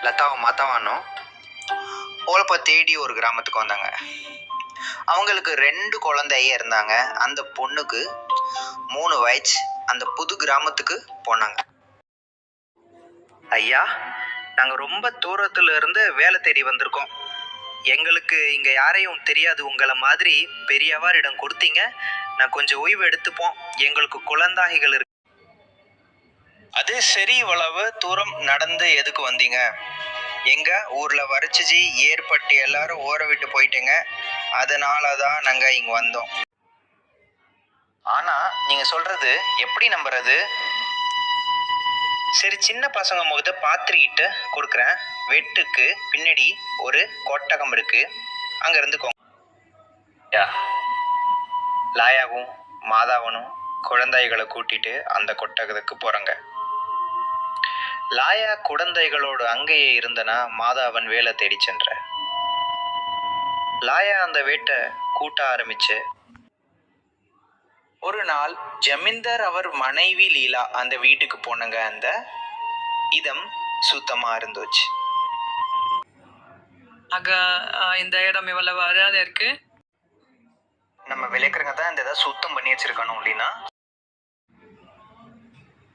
லதாவும் மாத்தாவானும் ஓலப்ப தேடி ஒரு கிராமத்துக்கு வந்தாங்க. அவங்களுக்கு 2 குழந்தைய இருந்தாங்க. அந்த பொண்ணுக்கு 3 வயசு. அந்த புது கிராமத்துக்கு போனாங்க. ஐயா, நாங்க ரொம்ப தூரத்துல இருந்து வேலை தேடி வந்திருக்கோம். எங்களுக்கு இங்க யாரையும் தெரியாது. உங்களை மாதிரி பெரியவாரிடம் கொடுத்தீங்க, நான் கொஞ்சம் ஓய்வு எடுத்துப்போம். எங்களுக்கு குழந்தைகள் இருக்கு. அது சரி, இவ்வளவு தூரம் நடந்து எதுக்கு வந்தீங்க? எங்க ஊர்ல வறட்சி ஏற்பட்டு எல்லாரும் ஊற விட்டு போயிட்டீங்க. அதனாலதான் நாங்க இங்க வந்தோம். ஆனா நீங்க சொல்றது எப்படி நம்புறது? சரி, சின்ன பசங்க முகத்தை பாத்திரிக்கிட்டு கொடுக்குறேன். வெட்டுக்கு பின்னாடி ஒரு கொட்டகம் இருக்கு, அங்க இருந்துக்கோங்க. லாயாவும் மாதாவனும் குழந்தைகளை கூட்டிட்டு அந்த கொட்டகத்துக்கு போறாங்க. லாயா குழந்தைகளோடு அங்கேயே இருந்தனா மாதாவன் வேலை தேடி சென்ற. லாயா அந்த வீட்டை கூட்ட ஆரம்பிச்சு. ஒரு நாள் ஜமீன்தார் அவர் மனைவி லீலா அந்த வீட்டுக்கு போனாங்க. அந்த இடம் சுத்தமா இருந்துச்சு. ஆக இந்த இடம் இவ்வளவு அழகா இருக்கு. நம்ம விளைக்கிறங்க தான் இந்த இதை சுத்தம் பண்ணி வச்சிருக்கணும். இல்லைன்னா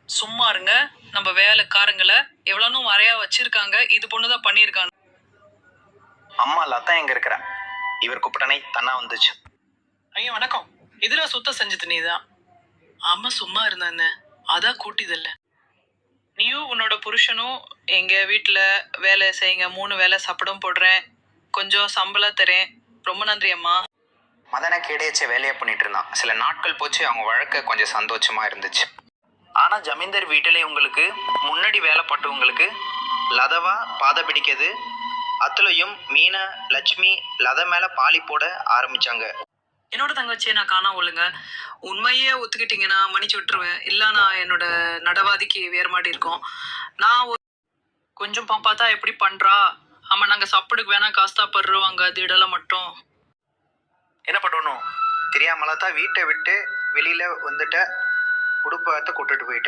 சும்மா இருங்க. நம்ம வேலைக்காரங்களை எவ்வளவு வரையா வச்சிருக்காங்க. இது பொண்ணுதான் பண்ணியிருக்காங்க. அம்மா லதா எங்க இருக்கிற? இவர் கூப்பிட்டனை தன்னா வந்துச்சு. ஐயா வணக்கம். இதுல சுத்தம் செஞ்சது நீதான்? ஆமா, சும்மா இருந்தாங்க, அதான் கூட்டியதில்ல. நீயும் உன்னோட புருஷனும் எங்க வீட்டுல வேலை செய்யுங்க. 3 வேலை சாப்பிடும் போடுறேன், கொஞ்சம் சம்பளம் தரேன். ரொம்ப நன்றி அம்மா. மதனை கேடையச்ச வேலையை பண்ணிட்டு இருந்தான். சில நாட்கள் போச்சு. அவங்க வழக்க கொஞ்சம் சந்தோஷமா இருந்துச்சு. ஆனா ஜமீன்தார் வீட்டிலே உங்களுக்கு முன்னாடி வேலை பட்டவங்களுக்கு லதவா பாத பிடிக்கிறது. அத்துலையும் மீனா லட்சுமி லத மேல பாலி போட ஆரம்பிச்சாங்க. என்னோட தங்கச்சியை நான் காணா ஒழுங்க. உண்மையே ஒத்துக்கிட்டீங்கன்னா மன்னிச்சு விட்டுருவேன். இல்ல நான் என்னோட நடவாதிக்கு வேறு மாடி இருக்கோம். நான் கொஞ்சம் பார்த்தா எப்படி பண்றா. ஆமா, நாங்க சாப்பிடுக்கு வேணா காஸ்தா படுறோம். அது இடல மட்டும் என்ன பண்ணணும் தெரியாமல தான் வீட்டை விட்டு வெளியில வந்துட்ட. உடுப்பத்தை கூட்டிட்டு போயிட்டேன்.